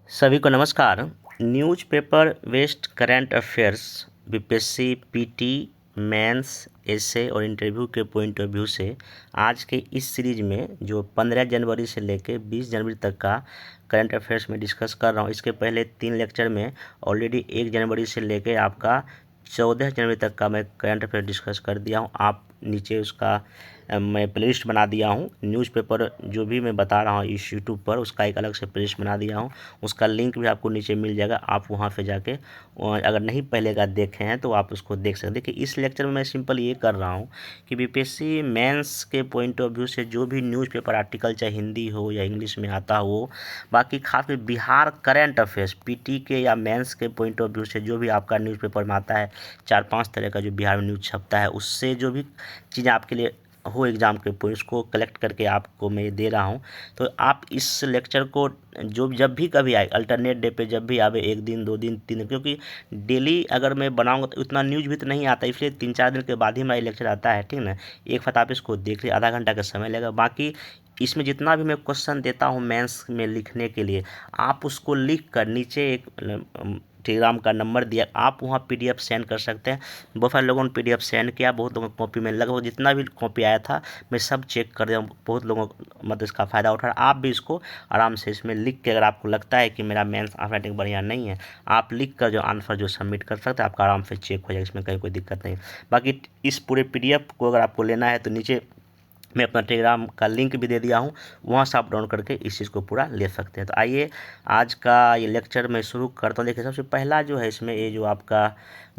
सभी को नमस्कार। Newspaper based current affairs BPSC PT mains SA और इंटरव्यू के पॉइंट ऑफ व्यू से आज के इस सीरीज में जो 15 जनवरी से लेकर 20 जनवरी तक का करंट अफेयर्स में डिस्कस कर रहा हूँ। इसके पहले 3 लेक्चर में ऑलरेडी 1 जनवरी से लेकर आपका 14 जनवरी तक का मैं करंट अफेयर डिस्कस कर दिया हूँ। आप नीचे उसका मैं प्लेलिस्ट बना दिया हूँ। न्यूज़पेपर जो भी मैं बता रहा हूँ इस यूट्यूब पर उसका एक अलग से प्लेलिस्ट बना दिया हूँ। उसका लिंक भी आपको नीचे मिल जाएगा। आप वहाँ पे जाके अगर नहीं पहले का देखे हैं तो आप उसको देख सकते हैं। कि इस लेक्चर में मैं सिंपल ये कर रहा हूँ कि बीपीएससी मेंस के पॉइंट ऑफ व्यू से जो भी न्यूज़पेपर आर्टिकल चाहे हिंदी हो या इंग्लिश में आता हो, बाकी खास में बिहार करंट अफेयर्स पीटी के या मेंस के पॉइंट ऑफ व्यू से जो भी आपका न्यूज़पेपर में आता है, 4-5 तरह का जो बिहार में न्यूज़ छपता है, उससे जो भी चीज़ें आपके लिए हो एग्ज़ाम के पॉइंट्स को कलेक्ट करके आपको मैं दे रहा हूं। तो आप इस लेक्चर को जो जब भी कभी आए, अल्टरनेट डे पे जब भी आवे, 1 दिन 2 दिन 3 दिन, क्योंकि डेली अगर मैं बनाऊंगा तो उतना न्यूज़ भी तो नहीं आता, इसलिए 3-4 दिन के बाद ही मेरा लेक्चर आता है, ठीक ना। एक बार आप इसको देख लीजिए, आधा घंटा का समय लगेगा। बाकी इसमें जितना भी मैं क्वेश्चन देता हूँ मेंस में लिखने के लिए, आप उसको लिख कर नीचे एक टेलीग्राम का नंबर दिया, आप वहाँ पीडीएफ सेंड कर सकते हैं। बहुत सारे लोगों ने पीडीएफ सेंड किया, बहुत लोगों की कॉपी में लगभग जितना भी कॉपी आया था मैं सब चेक कर दिया। बहुत लोगों मतलब इसका फ़ायदा उठा। आप भी इसको आराम से इसमें लिख के, अगर आपको लगता है कि मेरा मेंस हैंडराइटिंग बढ़िया नहीं है, आप लिख कर जो आंसर जो सबमिट कर सकते हैं, आपका आराम से चेक हो जाएगा, इसमें कहीं कोई दिक्कत नहीं। बाकी इस पूरे पीडीएफ को अगर आपको लेना है तो नीचे मैं अपना टेलीग्राम का लिंक भी दे दिया हूँ, वहाँ से आप डाउनलोड करके इस चीज़ को पूरा ले सकते हैं। तो आइए आज का ये लेक्चर मैं शुरू करता हूँ। देखिए सबसे पहला जो है इसमें ये जो आपका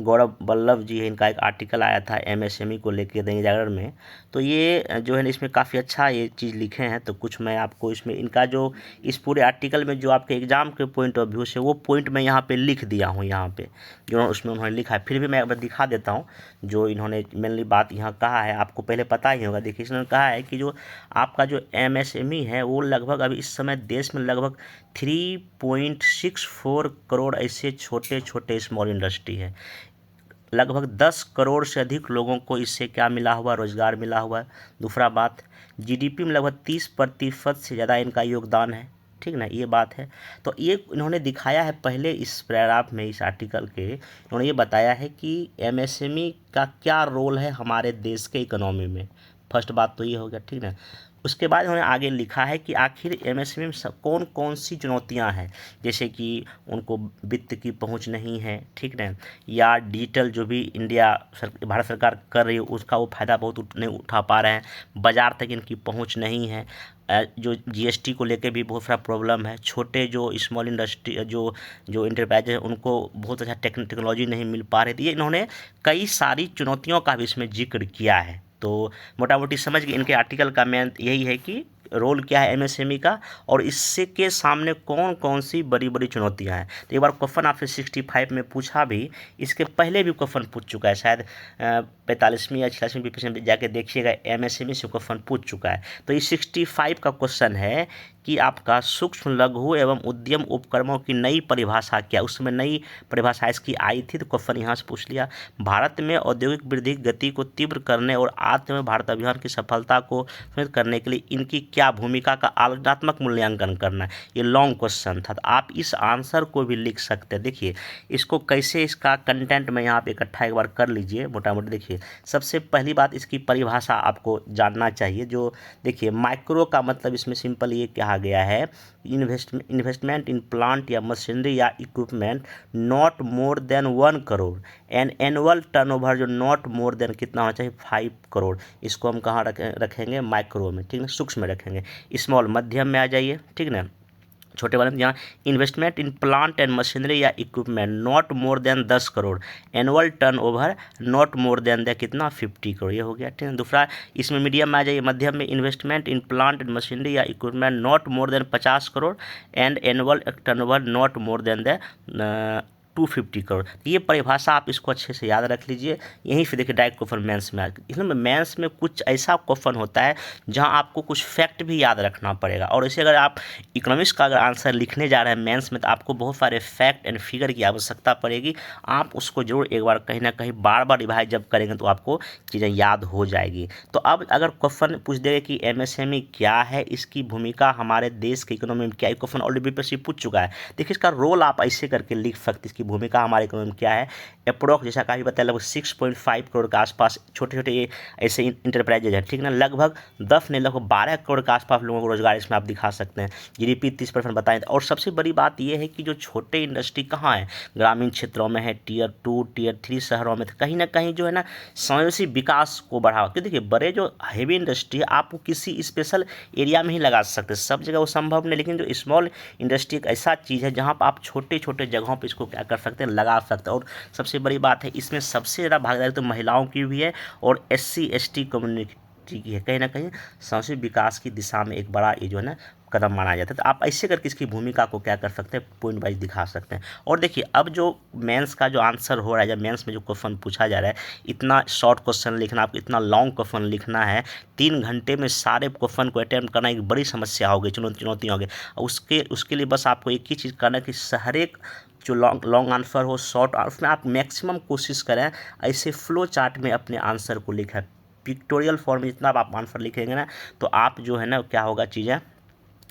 गौरव वल्लभ जी है, इनका एक आर्टिकल आया था एमएसएमई को लेकर दैनिक जागरण में। तो ये जो है ना इसमें काफ़ी अच्छा ये चीज़ लिखे हैं। तो कुछ मैं आपको इसमें इनका जो इस पूरे आर्टिकल में जो आपके एग्जाम के पॉइंट ऑफ व्यू से वो पॉइंट मैं यहाँ पे लिख दिया हूँ, यहाँ पे जो उसमें उन्होंने लिखा है। फिर भी मैं अब दिखा देता हूँ जो इन्होंने मेनली बात यहाँ कहा है, आपको पहले पता ही होगा। देखिए इसने कहा है कि जो आपका जो एमएसएमई है वो लगभग अभी इस समय देश में लगभग 3.64 करोड़ ऐसे छोटे छोटे स्मॉल इंडस्ट्री है। लगभग 10 करोड़ से अधिक लोगों को इससे क्या मिला हुआ, रोजगार मिला हुआ है। दूसरा बात, जीडीपी में लगभग 30% से ज़्यादा इनका योगदान है, ठीक ना, ये बात है। तो ये इन्होंने दिखाया है पहले इस पैराग्राफ में, इस आर्टिकल के इन्होंने ये बताया है कि एमएसएमई का क्या रोल है हमारे देश के इकोनॉमी में। फर्स्ट बात तो ये हो गया, ठीक ना। उसके बाद उन्होंने आगे लिखा है कि आखिर एमएसएमई में कौन कौन सी चुनौतियां हैं, जैसे कि उनको वित्त की पहुंच नहीं है, ठीक ना, या डिजिटल जो भी भारत सरकार कर रही है उसका वो फ़ायदा बहुत नहीं उठा पा रहे हैं, बाज़ार तक इनकी पहुंच नहीं है, जो जीएसटी को लेके भी बहुत सारा प्रॉब्लम है, छोटे जो स्मॉल इंडस्ट्री जो जो इंटरप्राइज है उनको बहुत अच्छा टेक्नोलॉजी नहीं मिल पा रही थी। ये इन्होंने कई सारी चुनौतियों का भी इसमें जिक्र किया है। तो मोटा मोटी समझ के इनके आर्टिकल का मेन यही है कि रोल क्या है एमएसएमई का और इससे के सामने कौन कौन सी बड़ी बड़ी चुनौतियां हैं। तो एक बार क्वेश्चन आपसे 65 में पूछा भी, इसके पहले भी क्वेश्चन पूछ चुका है, शायद 45वीं या 46वीं बीपीएससी में जाके देखिएगा, एमएसएमई से क्वेश्चन पूछ चुका है। तो ये 65 का क्वेश्चन है कि आपका सूक्ष्म लघु एवं उद्यम उपक्रमों की नई परिभाषा क्या। उस समय नई परिभाषा इसकी आई थी, तो क्वेश्चन यहाँ से पूछ लिया। भारत में औद्योगिक वृद्धि गति को तीव्र करने और आत्मनिर्भर भारत अभियान की सफलता को सुनिश्चित करने के लिए इनकी क्या भूमिका का आलोचनात्मक मूल्यांकन करना है। ये लॉन्ग क्वेश्चन था, तो आप इस आंसर को भी लिख सकते हैं। देखिए इसको कैसे, इसका कंटेंट में यहाँ पे इकट्ठा एक बार कर लीजिए मोटा मोटी। देखिए सबसे पहली बात, इसकी परिभाषा आपको जानना चाहिए। जो देखिए माइक्रो का मतलब इसमें सिंपल ये कहा गया है, इन्वेस्टमेंट इन प्लांट या मशीनरी या equipment not more then 1 crore and annual turnover जो नॉट मोर देन कितना होना चाहिए, 5 करोड़। इसको हम कहाँ रखेंगे, माइक्रो में, ठीक है, सूक्ष्म में रखेंगे। स्मॉल मध्यम में आ जाइए, ठीक ना, छोटे वाले में। यहाँ investment in plant and machinery या equipment not more than 10 crore, annual turnover not more than the कितना, 50 करोड़, ये हो गया, ठीक है। दूसरा इसमें मीडियम में आ जाइए, मध्यम में, investment in plant and machinery या equipment not more than 50 crore and annual turnover not more than the 250 crore. ये परिभाषा आप इसको अच्छे से याद रख लीजिए। यहीं से देखिए डायरेक्ट क्वेश्चन मेंस में इसमें मेंस में कुछ ऐसा क्वेश्चन होता है जहां आपको कुछ फैक्ट भी याद रखना पड़ेगा, और इसे अगर आप इकोनॉमिक्स का अगर आंसर लिखने जा रहे हैं मेंस में तो आपको बहुत सारे फैक्ट एंड फिगर की आवश्यकता पड़ेगी। आप उसको जरूर एक बार कहीं ना कहीं बार बार रिवाइज जब करेंगे तो आपको चीज़ें याद हो जाएगी। तो अब अगर क्वेश्चन पूछ देगा कि एमएसएमई क्या है, इसकी भूमिका हमारे देश के इकोनॉमी में क्या है, क्वेश्चन ऑलरेडी बीपीएससी पूछ चुका है। देखिए इसका रोल आप ऐसे करके लिख सकते हैं, इसकी भूमिका हमारे इकोनॉमी में क्या है। अप्रोक्स जैसा कहा बताया लगभग 6.5 करोड़ के आसपास छोटे छोटे ये ऐसे इंटरप्राइजेज हैं, ठीक ना। लगभग 10 नहीं लगभग 12 करोड़ के आसपास लोगों को रोजगार इसमें आप दिखा सकते हैं। जीडीपी 30% बताएं। और सबसे बड़ी बात यह है कि जो छोटे इंडस्ट्री कहाँ है, ग्रामीण क्षेत्रों में है, टियर 2 टियर 3 शहरों में, तो कहीं ना कहीं जो है ना समावेशी विकास को बढ़ावा। क्योंकि देखिए बड़े जो हैवी इंडस्ट्री है आपको किसी स्पेशल एरिया में ही लगा सकते हैं, सब जगह वो संभव नहीं, लेकिन जो स्मॉल इंडस्ट्री एक ऐसा चीज़ है जहाँ पर आप छोटे छोटे जगहों पर इसको क्या कर सकते हैं, लगा सकते हैं। और सबसे बड़ी बात है इसमें सबसे ज़्यादा भागीदारी तो महिलाओं की भी है और SC/ST कम्युनिटी की है। कहीं ना कहीं सामाजिक विकास की दिशा में एक बड़ा ये जो है ना कदम माना जाता है। तो आप ऐसे करके इसकी भूमिका को क्या कर सकते हैं, पॉइंट वाइज दिखा सकते हैं। और देखिए अब जो मेंस का जो आंसर हो रहा है, जब मेंस में जो क्वेश्चन पूछा जा रहा है, इतना शॉर्ट क्वेश्चन लिखना, आपको इतना लॉन्ग क्वेश्चन लिखना है, 3 घंटे में सारे क्वेश्चन को अटेम्प्ट करना एक बड़ी समस्या होगी, चुनौतियाँ होगी। उसके लिए बस आपको एक ही चीज़ करना है कि हर एक जो लॉन्ग आंसर हो, शॉर्ट, उसमें आप मैक्सिमम कोशिश करें ऐसे फ्लो चार्ट में अपने आंसर को लिखें। पिक्टोरियल फॉर्म में जितना आप आंसर लिखेंगे ना तो आप जो है ना क्या होगा, चीज़ें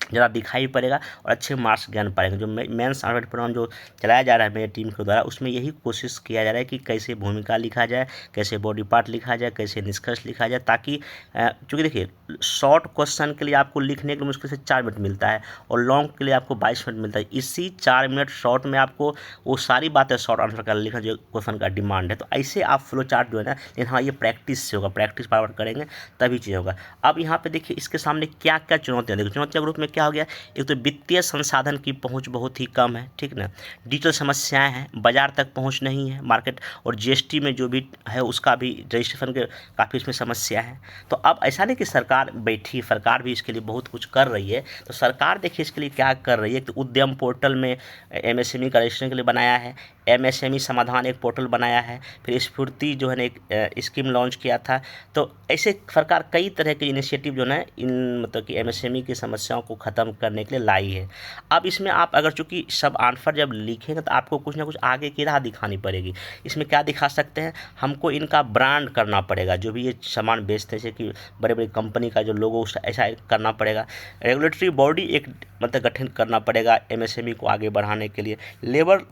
ज़रा दिखाई पड़ेगा और अच्छे मार्क्स ज्ञान पाएंगे। जो मेंस आंसर प्रोग्राम जो चलाया जा रहा है मेरी टीम के द्वारा, उसमें यही कोशिश किया जा रहा है कि कैसे भूमिका लिखा जाए, कैसे बॉडी पार्ट लिखा जाए, कैसे निष्कर्ष लिखा जाए, ताकि चूँकि देखिए शॉर्ट क्वेश्चन के लिए आपको लिखने के लिए मुश्किल से 4 मिनट मिलता है और लॉन्ग के लिए आपको 22 मिनट मिलता है। इसी 4 मिनट शॉर्ट में आपको वो सारी बातें शॉर्ट आंसर का लिखना जो क्वेश्चन का डिमांड है। तो ऐसे आप फ्लो चार्ट जो है ना, लेकिन हाँ ये प्रैक्टिस से होगा, प्रैक्टिस बार बार करेंगे तभी चीज़ होगा। अब यहाँ पे देखिए इसके सामने क्या क्या चुनौतियाँ, देखो चुनौतियों के रूप में क्या हो गया, एक तो वित्तीय संसाधन की पहुंच बहुत ही कम है, ठीक ना। डिजिटल समस्याएं हैं, बाजार तक पहुंच नहीं है, मार्केट और जीएसटी में जो भी है उसका भी रजिस्ट्रेशन के काफ़ी इसमें समस्या है। तो अब ऐसा नहीं कि सरकार बैठी, सरकार भी इसके लिए बहुत कुछ कर रही है। तो सरकार देखिए इसके लिए क्या कर रही है, तो उद्यम पोर्टल में एमएसएमई का रजिस्ट्रेशन के लिए बनाया है, एमएसएमई समाधान एक पोर्टल बनाया है, फिर स्फूर्ति जो है ना एक स्कीम लॉन्च किया था। तो ऐसे सरकार कई तरह के इनिशिएटिव जो है इन मतलब कि एमएसएमई की समस्याओं को ख़त्म करने के लिए लाई है। अब इसमें आप अगर चूँकि सब आंसर जब लिखेंगे तो आपको कुछ ना कुछ आगे की राह दिखानी पड़ेगी। इसमें क्या दिखा सकते हैं, हमको इनका ब्रांड करना पड़ेगा, जो भी ये सामान बेचते हैं जैसे कि बड़े बड़े कंपनी का जो लोगो ऐसा करना पड़ेगा। रेगुलेटरी बॉडी एक मतलब गठन करना पड़ेगा एमएसएमई को आगे बढ़ाने के लिए। लेबर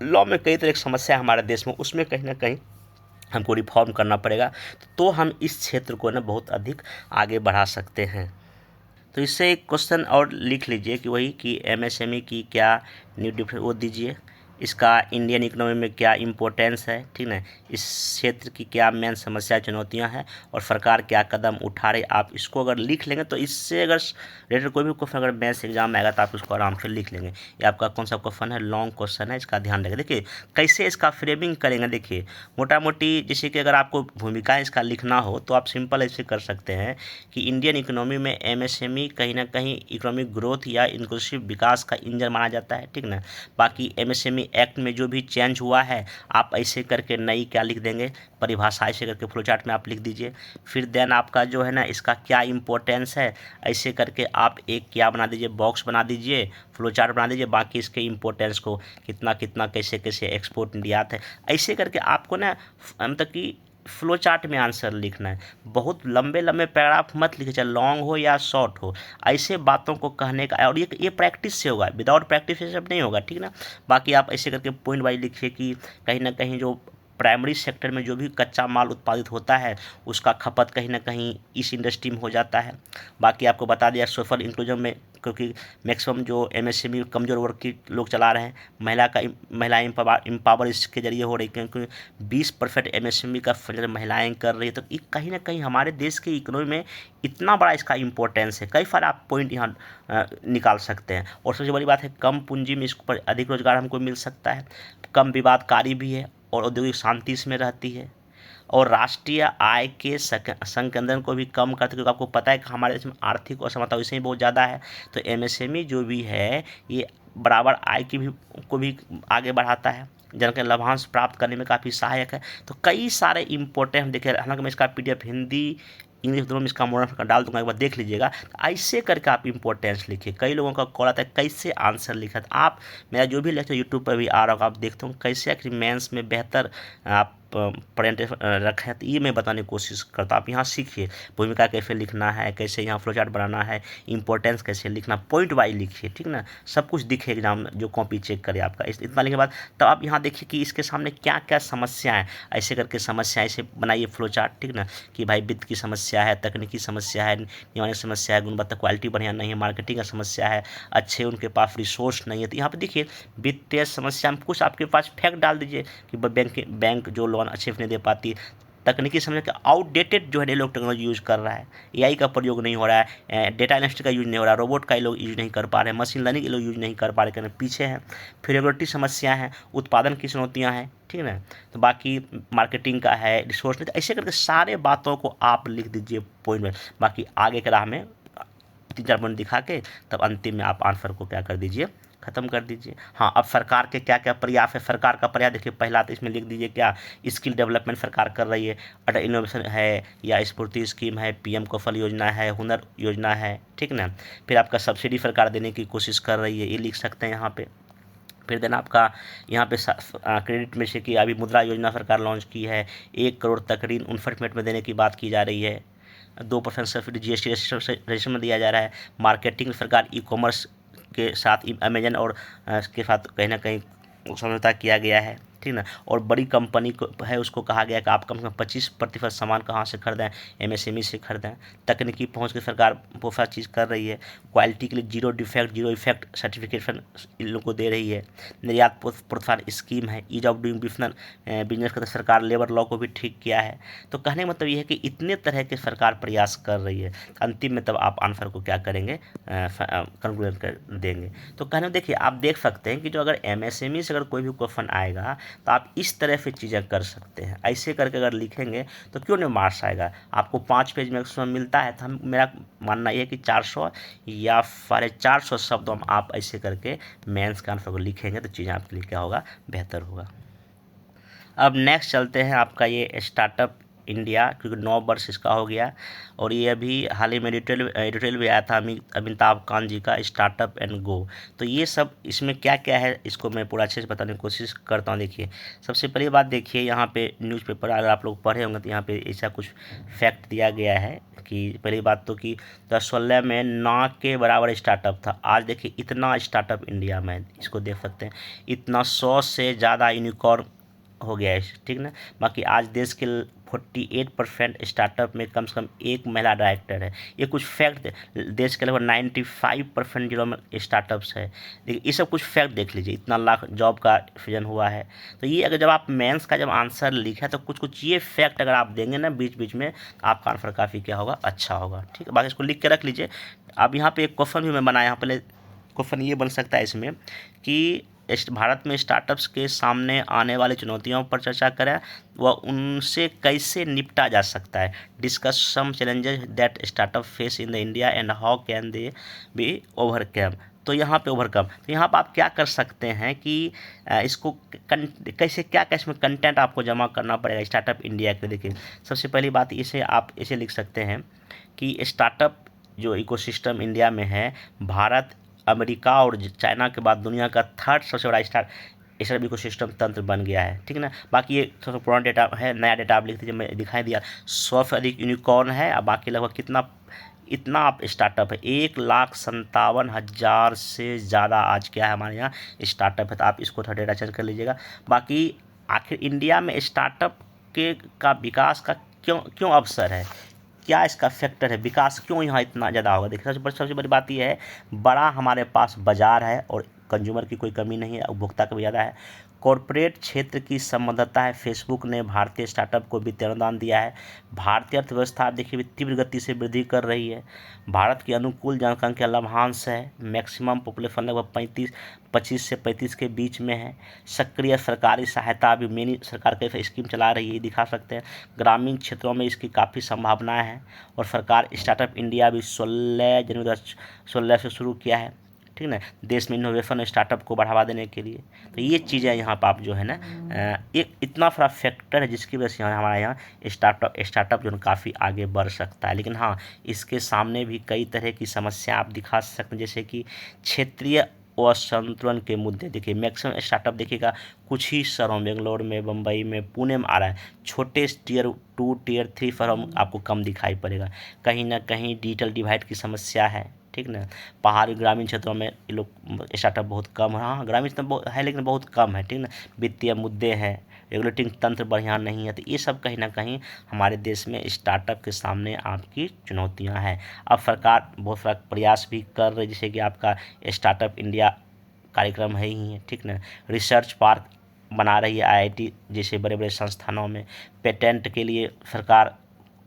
लॉ में कई तरह की समस्या है हमारे देश में, उसमें कहीं ना कहीं हमको रिफॉर्म करना पड़ेगा, तो हम इस क्षेत्र को ना बहुत अधिक आगे बढ़ा सकते हैं। तो इससे एक क्वेश्चन और लिख लीजिए कि वही कि एमएसएमई की क्या न्यू डिफरेंस वो दीजिए, इसका इंडियन इकोनॉमी में क्या इम्पोर्टेंस है, ठीक है, इस क्षेत्र की क्या मेन समस्या चुनौतियां हैं और सरकार क्या कदम उठा रही। आप इसको अगर लिख लेंगे तो इससे अगर रिलेटेड कोई भी क्वेश्चन अगर मेंस एग्जाम में आएगा तो आप उसको आराम से लिख लेंगे। ये आपका कौन सा क्वेश्चन है, लॉन्ग क्वेश्चन है, इसका ध्यान रखें। देखिए कैसे इसका फ्रेमिंग करेंगे, देखिए मोटा मोटी जैसे कि अगर आपको भूमिका इसका लिखना हो तो आप सिंपल ऐसे कर सकते हैं कि इंडियन इकोनॉमी में एमएसएमई कहीं ना कहीं इकोनॉमिक ग्रोथ या इंक्लूसिव विकास का इंजन माना जाता है, ठीक ना। बाकी एमएसएमई एक्ट में जो भी चेंज हुआ है आप ऐसे करके नई क्या लिख देंगे, परिभाषा ऐसे करके फ्लो चार्ट में आप लिख दीजिए। फिर देन आपका जो है ना इसका क्या इम्पोर्टेंस है, ऐसे करके आप एक क्या बना दीजिए, बॉक्स बना दीजिए, फ्लो चार्ट बना दीजिए। बाकी इसके इम्पोर्टेंस को कितना कितना कैसे कैसे एक्सपोर्ट निर्यात है, ऐसे करके आपको ना मतलब कि फ्लो चार्ट में आंसर लिखना है। बहुत लंबे लंबे पैराग्राफ मत लिखिए, चाहे लॉन्ग हो या शॉर्ट हो, ऐसे बातों को कहने का। और ये प्रैक्टिस से होगा, विदाउट प्रैक्टिस ये सब नहीं होगा, ठीक ना। बाकी आप ऐसे करके पॉइंट वाइज लिखिए कि कहीं ना कहीं जो प्राइमरी सेक्टर में जो भी कच्चा माल उत्पादित होता है उसका खपत कहीं ना कहीं इस इंडस्ट्री में हो जाता है। बाकी आपको बता दिया सोशल इंक्लूजन में, क्योंकि मैक्सिमम जो एमएसएमई कमज़ोर वर्ग के लोग चला रहे हैं, महिला एम्पावर इसके जरिए हो रही है, क्योंकि 20% एमएसएमई का फंड महिलाएं कर रही है। तो ये कहीं ना कहीं हमारे देश की इकोनॉमी में इतना बड़ा इसका इंपॉर्टेंस है। कई सारे आप पॉइंट यहाँ निकाल सकते हैं। और सबसे बड़ी बात है कम पूंजी में इस पर अधिक रोजगार हमको मिल सकता है, कम विवादकारी भी है और औद्योगिक शांति इसमें रहती है, और राष्ट्रीय आय के संकेंद्रण को भी कम करते, क्योंकि आपको पता है कि हमारे देश में आर्थिक असमानता वैसे ही बहुत ज़्यादा है। तो एमएसएमई जो भी है ये बराबर आय की भी को भी आगे बढ़ाता है, जानकारी लाभांश प्राप्त करने में काफ़ी सहायक है। तो कई सारे इंपॉर्टेंट हम देखे, हालांकि मैं इसका PDF हिंदी इंग्लिश दोनों में इसका मॉडल डाल दूंगा, एक बार देख लीजिएगा। तो ऐसे करके आप इंपॉर्टेंस लिखिए। कई लोगों का कॉल आता है कैसे आंसर लिखा, तो आप मेरा जो भी लेक्चर यूट्यूब पर भी आ रहा होगा, आप देखते हो कैसे आखिर मेंस में बेहतर आप प्रेजेंटेशन रखा है, तो ये मैं बताने की कोशिश करता हूँ। आप यहाँ सीखिए भूमिका कैसे लिखना है, कैसे यहाँ फ्लो चार्ट बनाना है, इंपॉर्टेंस कैसे लिखना, पॉइंट वाइज लिखिए, ठीक ना। सब कुछ दिखे एग्जाम जो कॉपी चेक करे आपका। इतना लिखने के बाद तब आप यहाँ देखिए कि इसके सामने क्या क्या समस्या है, ऐसे करके समस्या ऐसे बनाइए फ्लो चार्ट, ठीक ना। कि भाई वित्त की समस्या है, तकनीकी समस्या है, निवारण समस्या है, गुणवत्ता क्वालिटी बढ़िया नहीं है, मार्केटिंग का समस्या है, अच्छे उनके पास रिसोर्स नहीं है। तो यहाँ पे देखिए वित्तीय समस्या में कुछ आपके पास फैक्ट डाल दीजिए कि बैंक जो लोन अच्छे से नहीं दे पाती, तकनीकी समझ के आउटडेटेड जो है लोग टेक्नोलॉजी यूज़ कर रहा है, AI का प्रयोग नहीं हो रहा है, डेटा एनालिस्ट का यूज नहीं हो रहा है, रोबोट का लोग यूज नहीं कर पा रहे हैं, मशीन लर्निंग के लोग यूज नहीं कर पा रहे, कहने पीछे हैं। फिर रेगुलेटरी समस्या है, उत्पादन की चुनौतियाँ हैं, ठीक है ना। तो बाकी मार्केटिंग का है, रिसोर्स नहीं, तो ऐसे करके सारे बातों को आप लिख दीजिए पॉइंट में। बाकी आगे के राह में 3-4 पॉइंट दिखा के तब अंतिम में आप आंसर को क्या कर दीजिए, खत्म कर दीजिए। हाँ, अब सरकार के क्या क्या प्रयास है, सरकार का प्रयास देखिए, पहला तो इसमें लिख दीजिए क्या स्किल डेवलपमेंट सरकार कर रही है, अटल इनोवेशन है या स्फूर्ति स्कीम है, PM कौशल योजना है, हुनर योजना है, ठीक ना। फिर आपका सब्सिडी सरकार देने की कोशिश कर रही है, ये लिख सकते हैं यहाँ पे। फिर देना आपका यहाँ पे क्रेडिट में से कि अभी मुद्रा योजना सरकार लॉन्च की है, 1 करोड़ तक ऋण 59 मिनट में देने की बात की जा रही है, 2% सब्सिडी GST रजिस्ट्रेशन में दिया जा रहा है, मार्केटिंग सरकार ई-कॉमर्स के साथ अमेजन और के साथ कहीं ना कहीं समझौता किया गया है, ठीक ना। और बड़ी कंपनी को है उसको कहा गया कि आप कम से कम 25% सामान कहाँ से खरीदें, MSME से खरीदें। तकनीकी पहुंच की सरकार बहुत सारी चीज़ कर रही है, क्वालिटी के लिए zero defect zero effect certification इन लोगों को दे रही है, निर्यात प्रोत्साहन स्कीम है, ईज ऑफ डूइंग बिजनेस का सरकार लेबर लॉ को भी ठीक किया है। तो कहने का मतलब ये है कि इतने तरह के सरकार प्रयास कर रही है, अंतिम में तब आप आंसर को क्या करेंगे, कंक्लूजन कर देंगे। तो कहने में देखिए आप देख सकते हैं कि जो अगर MSME से अगर कोई भी क्वेश्चन आएगा तो आप इस तरह से चीज़ें कर सकते हैं। ऐसे करके अगर लिखेंगे तो क्यों नहीं मार्क्स आएगा। आपको 5 पेज मैक्सिमम मिलता है, तो मेरा मानना ये है कि 400 या 450 शब्दों में आप ऐसे करके मेंस का आंसर को लिखेंगे तो चीज़ें आपके लिए क्या होगा, बेहतर होगा। अब नेक्स्ट चलते हैं आपका ये स्टार्टअप इंडिया, क्योंकि 9 वर्ष इसका हो गया और ये अभी हाल ही में एडिटोरियल भी आया था अमिताभ कांत जी का, स्टार्टअप एंड गो। तो ये सब इसमें क्या क्या है इसको मैं पूरा अच्छे से बताने की कोशिश करता हूँ। देखिए सबसे पहली बात देखिए यहाँ पे न्यूज़पेपर अगर आप लोग पढ़े होंगे तो यहाँ पे ऐसा कुछ फैक्ट दिया गया है कि पहली बात तो कि 2016 में ना के बराबर स्टार्टअप था। आज देखिए इतना स्टार्टअप इंडिया में, इसको देख सकते हैं, इतना 100 से ज़्यादा यूनिकॉर्न हो गया है, ठीक ना। बाकी आज देश के 48% स्टार्टअप में कम से कम एक महिला डायरेक्टर है। ये कुछ फैक्ट, देश के लगभग 95% जिलों में स्टार्टअप्स है। देखिए ये सब कुछ फैक्ट देख लीजिए, इतना लाख जॉब का सृजन हुआ है। तो ये अगर जब आप मेंस का जब आंसर लिखा तो कुछ कुछ ये फैक्ट अगर आप देंगे ना बीच बीच में, आपका आंसर काफ़ी क्या होगा, अच्छा होगा, ठीक है। बाकी इसको लिख के रख लीजिए। अब यहाँ पे एक क्वेश्चन भी मैं बनाया, यहाँ पहले क्वेश्चन ये बन सकता है इसमें कि भारत में स्टार्टअप्स के सामने आने वाली चुनौतियों पर चर्चा करें व उनसे कैसे निपटा जा सकता है। Discuss some challenges that startup face in the India and how can they be overcome. तो यहाँ पे ओवरकम, तो यहाँ पर आप क्या कर सकते हैं कि इसको कैसे क्या क्या इसमें कंटेंट आपको जमा करना पड़ेगा स्टार्टअप इंडिया के। देखिए सबसे पहली बात इसे आप इसे लिख सकते हैं कि स्टार्टअप जो इकोसिस्टम इंडिया में है, भारत अमेरिका और चाइना के बाद दुनिया का 3rd सबसे बड़ा स्टार्टअप इकोसिस्टम तंत्र बन गया है, ठीक है ना। बाकी ये सबसे पुराना डेटा है, नया डेटा आप लिख दीजिए, मैं दिखाई दिया 100 से अधिक यूनिकॉर्न है। अब बाकी लगभग कितना इतना आप स्टार्टअप है, 1,57,000 से ज़्यादा आज क्या है हमारे यहाँ स्टार्टअप है। तो आप इसको थोड़ा डेटा चेंज कर लीजिएगा। बाकी आखिर इंडिया में स्टार्टअप के का विकास का क्यों अवसर है, क्या इसका फैक्टर है, विकास क्यों यहाँ इतना ज़्यादा होगा। देखिए सबसे बड़ी बात यह है, बड़ा हमारे पास बाज़ार है और कंज्यूमर की कोई कमी नहीं है, उपभोक्ता का भी ज़्यादा है। कॉरपोरेट क्षेत्र की संबद्धता है, फेसबुक ने भारतीय स्टार्टअप को वित्तीय अनुदान दिया है। भारतीय अर्थव्यवस्था देखिए तीव्र गति से वृद्धि कर रही है। भारत की अनुकूल जनसंख्या लाभांश है, मैक्सिमम पॉपुलेशन लगभग 25 से 35 के बीच में है। सक्रिय सरकारी सहायता अभी मेनी सरकार कई स्कीम चला रही है, ये दिखा सकते हैं। ग्रामीण क्षेत्रों में इसकी काफ़ी संभावनाएं हैं और सरकार स्टार्टअप इंडिया भी 16 जनवरी 2016 से शुरू किया है, ठीक ना, देश में इनोवेशन और स्टार्टअप को बढ़ावा देने के लिए। तो ये चीज़ें यहाँ पर आप जो है ना एक इतना बड़ा फैक्टर है जिसकी वजह से हमारा यहाँ स्टार्टअप जो है काफ़ी आगे बढ़ सकता है। लेकिन हाँ, इसके सामने भी कई तरह की समस्या आप दिखा सकते हैं, जैसे कि क्षेत्रीय असंतुलन के मुद्दे। देखिए मैक्सिमम स्टार्टअप देखिएगा कुछ ही शहरों में, बेंगलोर में, बम्बई में, पुणे में आ रहा है। छोटे टियर 2 टियर 3 फर्म आपको कम दिखाई पड़ेगा। कहीं ना कहीं डिजिटल डिवाइड की समस्या है, ठीक ना। पहाड़ी ग्रामीण क्षेत्रों में ये लोग स्टार्टअप बहुत कम है। हाँ, ग्रामीण क्षेत्र है लेकिन बहुत कम है, ठीक ना। वित्तीय मुद्दे हैं, रेगुलेटिंग तंत्र बढ़िया नहीं है। तो ये सब कहीं ना कहीं हमारे देश में स्टार्टअप के सामने आपकी चुनौतियां हैं। अब सरकार बहुत सारा प्रयास भी कर रही है, जैसे कि आपका स्टार्टअप इंडिया कार्यक्रम है ही है, ठीक ना। रिसर्च पार्क बना रही है आईआईटी जैसे बड़े बड़े संस्थानों में। पेटेंट के लिए सरकार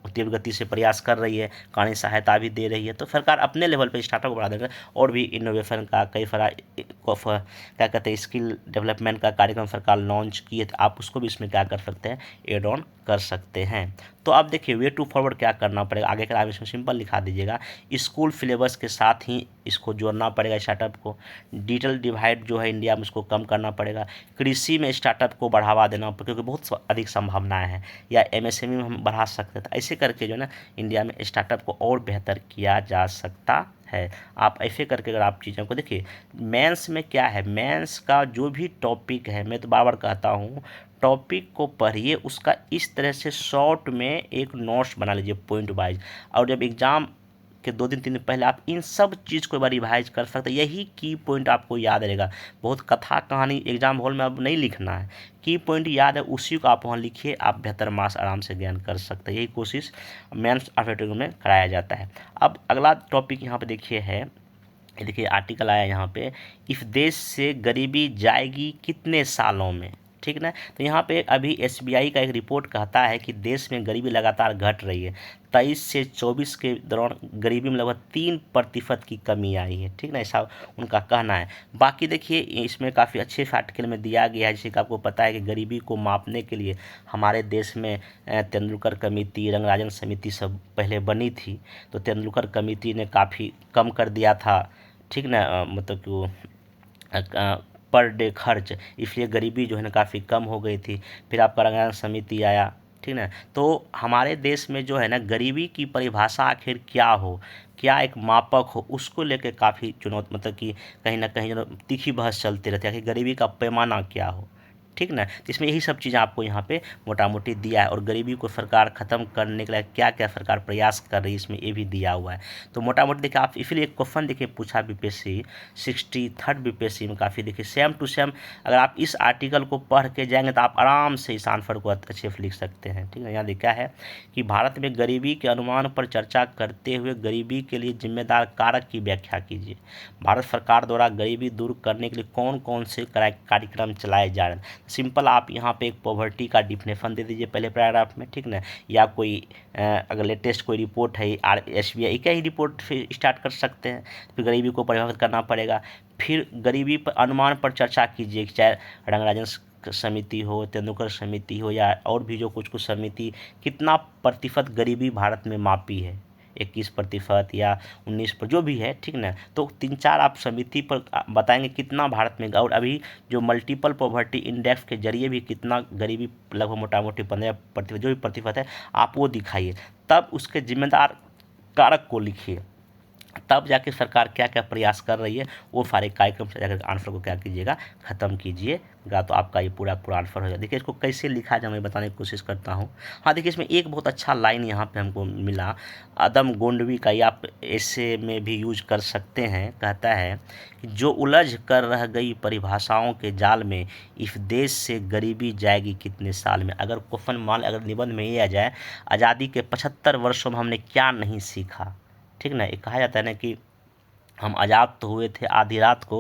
तीव्र गति से प्रयास कर रही है, कानूनी सहायता भी दे रही है। तो सरकार अपने लेवल पे स्टार्टअप को बढ़ा देगा और भी इनोवेशन का कई सारा क्या कहते हैं स्किल डेवलपमेंट का कार्यक्रम सरकार लॉन्च की है। तो आप उसको भी इसमें क्या कर सकते हैं, एड ऑन कर सकते हैं। तो आप देखिए वे टू फॉरवर्ड क्या करना पड़ेगा आगे का, आप इसमें सिंपल लिखा दीजिएगा। स्कूल सिलेबस के साथ ही इसको जोड़ना पड़ेगा स्टार्टअप को। डिजिटल डिवाइड जो है इंडिया में उसको कम करना पड़ेगा। कृषि में स्टार्टअप को बढ़ावा देना पड़ेगा क्योंकि बहुत अधिक संभावनाएं हैं, या एमएसएमई में हम बढ़ा सकते हैं। तो ऐसे करके जो है ना इंडिया में स्टार्टअप को और बेहतर किया जा सकता है। आप ऐसे करके अगर आप चीज़ों को देखिए, मेंस में क्या है, मेंस का जो भी टॉपिक है, मैं तो बार बार कहता हूँ टॉपिक को पढ़िए, उसका इस तरह से शॉर्ट में एक नोट्स बना लीजिए पॉइंट वाइज, और जब एग्ज़ाम के 2 दिन 3 दिन पहले आप इन सब चीज़ को एक बार रिवाइज कर सकते हैं। यही की पॉइंट आपको याद रहेगा। बहुत कथा कहानी एग्जाम हॉल में अब नहीं लिखना है, की पॉइंट याद है उसी को आप वहाँ लिखिए, आप बेहतर मार्क्स आराम से ज्ञान कर सकते हैं। यही कोशिश मेंस आर्टिकल में कराया जाता है। अब अगला टॉपिक यहाँ पे देखिए है, देखिए आर्टिकल आया यहाँ पे, इस देश से गरीबी जाएगी कितने सालों में, ठीक ना। तो यहाँ पे अभी एसबीआई का एक रिपोर्ट कहता है कि देश में गरीबी लगातार घट रही है। 23 से 24 के दौरान गरीबी में लगभग 3% की कमी आई है, ठीक ना, ऐसा उनका कहना है। बाकी देखिए इसमें काफ़ी अच्छे आर्टिकल में दिया गया है, जैसे कि आपको पता है कि गरीबी को मापने के लिए हमारे देश में तेंदुलकर कमेटी, रंगराजन समिति सब पहले बनी थी। तो तेंदुलकर कमेटी ने काफ़ी कम कर दिया था, ठीक ना, मतलब कि वो पर डे खर्च, इसलिए गरीबी जो है ना काफ़ी कम हो गई थी। फिर आपका रंगराजन समिति आया, ठीक ना। तो हमारे देश में जो है ना गरीबी की परिभाषा आखिर क्या हो, क्या एक मापक हो, उसको लेके काफ़ी चुनौती, मतलब कि कहीं ना कहीं जो तीखी बहस चलती रहती है कि गरीबी का पैमाना क्या हो, ठीक ना। तो इसमें यही सब चीज़ें आपको यहाँ पे मोटा मोटी दिया है, और गरीबी को सरकार ख़त्म करने के लिए क्या क्या सरकार प्रयास कर रही है इसमें ये भी दिया हुआ है। तो मोटा मोटी देखिए आप, इसलिए एक क्वेश्चन देखिए पूछा बीपीएससी 63rd बीपीएससी में काफ़ी देखिए सेम टू सेम, अगर आप इस आर्टिकल को पढ़ के जाएंगे तो आप आराम से इस आंसर को अच्छे से लिख सकते हैं, ठीक है। यहाँ देखा है कि भारत में गरीबी के अनुमान पर चर्चा करते हुए गरीबी के लिए जिम्मेदार कारक की व्याख्या कीजिए। भारत सरकार द्वारा गरीबी दूर करने के लिए कौन कौन से कार्यक्रम चलाए जा रहे हैं। सिंपल आप यहाँ पे एक पॉवर्टी का डिफिनेशन दे दीजिए पहले पैराग्राफ में, ठीक ना, या कोई अगर लेटेस्ट कोई रिपोर्ट है एसबीआई का ही रिपोर्ट फिर स्टार्ट कर सकते हैं। फिर गरीबी को परिभाषित करना पड़ेगा। फिर गरीबी पर अनुमान पर चर्चा कीजिए, चाहे रंगराजन समिति हो, तेंदुलकर समिति हो, या और भी जो कुछ कुछ समिति, कितना प्रतिशत गरीबी भारत में मापी है, 21% या 19% जो भी है, ठीक ना। तो 3-4 आप समिति पर बताएंगे कितना भारत में, और अभी जो मल्टीपल पॉवर्टी इंडेक्स के जरिए भी कितना गरीबी लगभग मोटा मोटी 15% जो भी प्रतिशत है आप वो दिखाइए। तब उसके जिम्मेदार कारक को लिखिए, तब जाके सरकार क्या क्या प्रयास कर रही है वो सारे कार्यक्रम से जाकर आंसर को क्या कीजिएगा, ख़त्म कीजिएगा। तो आपका ये पूरा आंसर हो जाए। देखिए इसको कैसे लिखा जाए मैं बताने की कोशिश करता हूँ। हाँ देखिए इसमें एक बहुत अच्छा लाइन यहाँ पे हमको मिला आदम गोंडवी का, ये आप ऐसे में भी यूज कर सकते हैं। कहता है कि जो उलझ कर रह गई परिभाषाओं के जाल में इस देश से गरीबी जाएगी कितने साल में। अगर क्वेश्चन मान अगर निबंध में ये आ जाए, आज़ादी के 75 वर्षों में हमने क्या नहीं सीखा, ठीक ना। ये कहा जाता है ना कि हम आज़ाद तो हुए थे आधी रात को,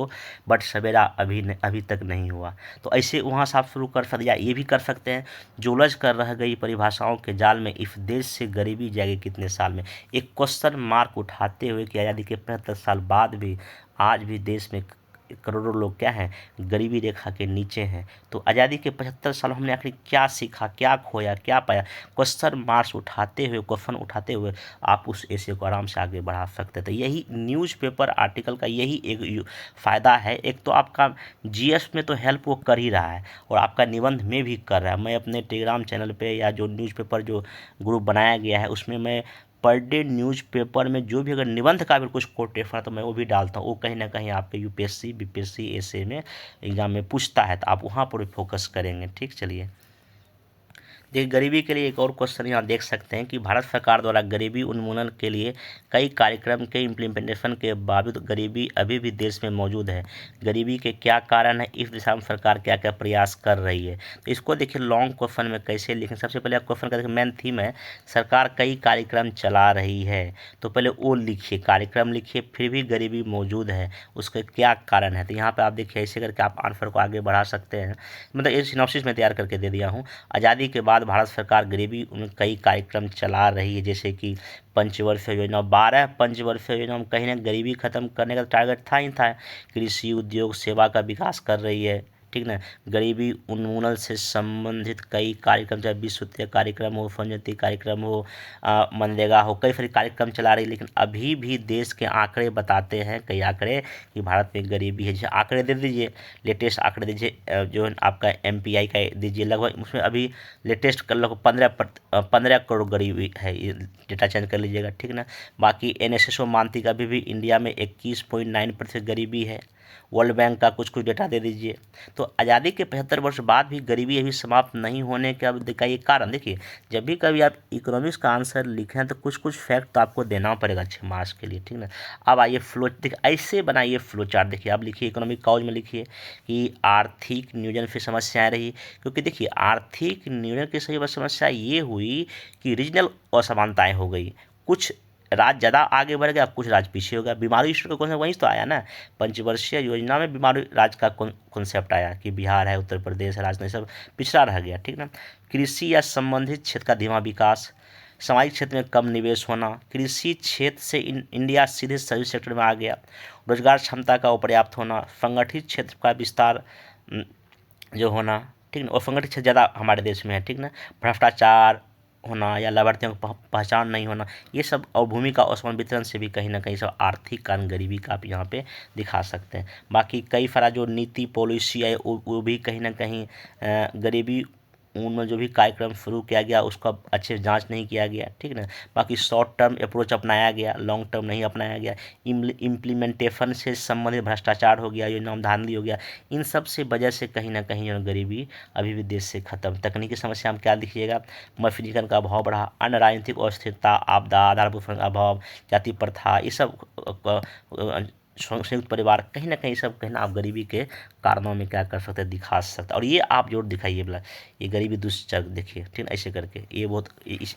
बट सवेरा अभी तक नहीं हुआ। तो ऐसे वहाँ से आप शुरू कर सकते, या ये भी कर सकते हैं, जो उलझ कर रह गई परिभाषाओं के जाल में इस देश से गरीबी जाएगी कितने साल में। एक क्वेश्चन मार्क उठाते हुए कि आज़ादी के 75 साल बाद भी आज भी देश में करोड़ों लोग क्या हैं, गरीबी रेखा के नीचे हैं। तो आज़ादी के 75 साल हमने आखिर क्या सीखा, क्या खोया, क्या पाया? क्वेश्चन मार्क्स उठाते हुए, क्वेश्चन उठाते हुए आप उस एसे को आराम से आगे बढ़ा सकते थे। यही न्यूज़पेपर आर्टिकल का यही एक फ़ायदा है। एक तो आपका जीएस में तो हेल्प वो कर ही रहा है और आपका निबंध में भी कर रहा है। मैं अपने टेलीग्राम चैनल पे या जो न्यूज़पेपर जो ग्रुप बनाया गया है उसमें मैं पर डे न्यूज़पेपर में जो भी अगर निबंध का भी कुछ कोटेशन है तो मैं वो भी डालता हूँ। वो कहीं ना कहीं आपके यूपीएससी बीपीएससी एसए में एग्जाम में पूछता है, तो आप वहाँ पर भी फोकस करेंगे। ठीक, चलिए देखिए गरीबी के लिए एक और क्वेश्चन यहाँ देख सकते हैं कि भारत सरकार द्वारा गरीबी उन्मूलन के लिए कई कार्यक्रम के इम्प्लीमेंटेशन के बावजूद गरीबी अभी भी देश में मौजूद है। गरीबी के क्या कारण है, इस दिशा में सरकार क्या क्या प्रयास कर रही है? तो इसको देखिए लॉन्ग क्वेश्चन में कैसे लिखें। सबसे पहले क्वेश्चन का देखिए मेन थीम है सरकार कई कार्यक्रम चला रही है, तो पहले वो लिखिए, कार्यक्रम लिखिए, फिर भी गरीबी मौजूद है उसका क्या कारण है। तो यहाँ पर आप देखिए ऐसे करके आप आंसर को आगे बढ़ा सकते हैं। मतलब ये सिनॉप्सिस में तैयार करके दे दिया हूँ। आज़ादी के बाद भारत सरकार गरीबी उन कई कार्यक्रम चला रही है, जैसे कि पंचवर्षीय योजना, 12 पंचवर्षीय योजना में कहीं ना गरीबी खत्म करने का टारगेट था ही था। कृषि उद्योग सेवा का विकास कर रही है, ठीक ना। गरीबी उन्मूलन से संबंधित कई कार्यक्रम, चाहे विश्व कार्यक्रम हो, फंजती कार्यक्रम हो, मनरेगा हो, कई सारे कार्यक्रम चला रही है। लेकिन अभी भी देश के आंकड़े बताते हैं, कई आंकड़े, कि भारत में गरीबी है। जैसे आंकड़े दे दीजिए, लेटेस्ट आंकड़े दीजिए, जो आपका एमपीआई का दीजिए, लगभग उसमें अभी लेटेस्ट कर लगभग 15 करोड़ गरीबी है। ये डेटा चेंज कर लीजिएगा, ठीक ना। बाकी एनएसएसओ मानती का अभी भी इंडिया में 21.9% गरीबी है। वर्ल्ड बैंक का कुछ कुछ डेटा दे दीजिए। तो आज़ादी के 75 वर्ष बाद भी गरीबी अभी समाप्त नहीं होने का दिखाइए कारण। देखिए जब भी कभी आप इकोनॉमिक्स का आंसर लिखें तो कुछ कुछ फैक्ट तो आपको देना पड़ेगा अच्छे मार्क्स के लिए, ठीक ना। अब आइए फ्लो, देखिए ऐसे बनाइए फ्लो चार्ट। देखिए आप लिखिए इकोनॉमिक काउज में लिखिए कि आर्थिक नियोजन फिर समस्याएं रही, क्योंकि देखिए आर्थिक नियोजन की सही समस्या ये हुई कि रीजनल असमानताएं हो गई। कुछ राज्य ज़्यादा आगे बढ़ गया, कुछ राज्य पीछे हो गया। बीमारू ईश्वर का कॉन्सेप्ट वहीं तो आया ना, पंचवर्षीय योजना में बीमारू राज्य का कॉन्सेप्ट आया कि बिहार है, उत्तर प्रदेश है, राजस्थान सब पिछड़ा रह गया, ठीक ना। कृषि या संबंधित क्षेत्र का धीमा विकास, सामाजिक क्षेत्र में कम निवेश होना, कृषि क्षेत्र से इंडिया सीधे सर्विस सेक्टर में आ गया, रोजगार क्षमता का अपर्याप्त होना, संगठित क्षेत्र का विस्तार जो होना, ठीक ना, और संगठित क्षेत्र ज़्यादा हमारे देश में है, ठीक ना। भ्रष्टाचार होना या लाभार्थियों की पहचान नहीं होना, ये सब, और भूमि का असमान वितरण से भी कहीं ना कहीं सब आर्थिक कारण गरीबी का आप यहाँ पे दिखा सकते हैं। बाकी कई सारा जो नीति पॉलिसी है वो भी कहीं ना कहीं गरीबी उनमें जो भी कार्यक्रम शुरू किया गया उसका अच्छे जांच नहीं किया गया, ठीक ना। बाकी शॉर्ट टर्म अप्रोच अपनाया गया, लॉन्ग टर्म नहीं अपनाया गया। इम्प्लीमेंटेशन से संबंधित भ्रष्टाचार हो गया, योजना धांधली हो गया। इन सब से वजह से कहीं ना कहीं जो गरीबी अभी भी देश से खत्म। तकनीकी समस्या में क्या लिखिएगा, मफिलीकरण का अभाव बढ़ा, अन्य राजनीतिक अस्थिरता, आपदा, आधारभूत का अभाव, जाति प्रथा, ये सब संयुक्त परिवार, कहीं ना कहीं सब कहना आप गरीबी के कारणों में क्या कर सकते हैं, दिखा सकते हैं। और ये आप जोड़ दिखाइए, बोला ये गरीबी दुष्चक्र देखिए, ठीक ना, ऐसे करके ये बहुत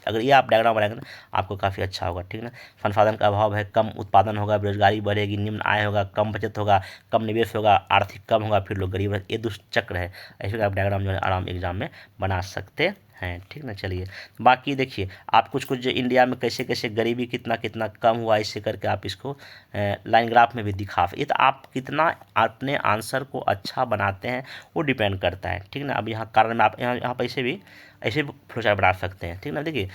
अगर ये आप डायग्राम बनाएंगे ना आपको काफ़ी अच्छा होगा, ठीक ना। संसाधन का अभाव है, कम उत्पादन होगा, बेरोजगारी बढ़ेगी, निम्न आय होगा, कम बचत होगा, कम निवेश होगा, आर्थिक कम होगा, फिर लोग गरीब है। ये दुष्चक्र है। ऐसे आप डायग्राम जो है आराम एग्जाम में बना सकते हैं, ठीक ना। चलिए बाकी देखिए आप कुछ कुछ जो इंडिया में कैसे कैसे गरीबी कितना कितना कम हुआ, ऐसे करके आप इसको लाइन ग्राफ में भी दिखा। ये तो आप कितना अपने आंसर को अच्छा बनाते हैं वो डिपेंड करता है, ठीक ना। अब यहाँ कारण में आप यहाँ पर ऐसे भी फ्लोचार्ट बना सकते हैं, ठीक ना। देखिए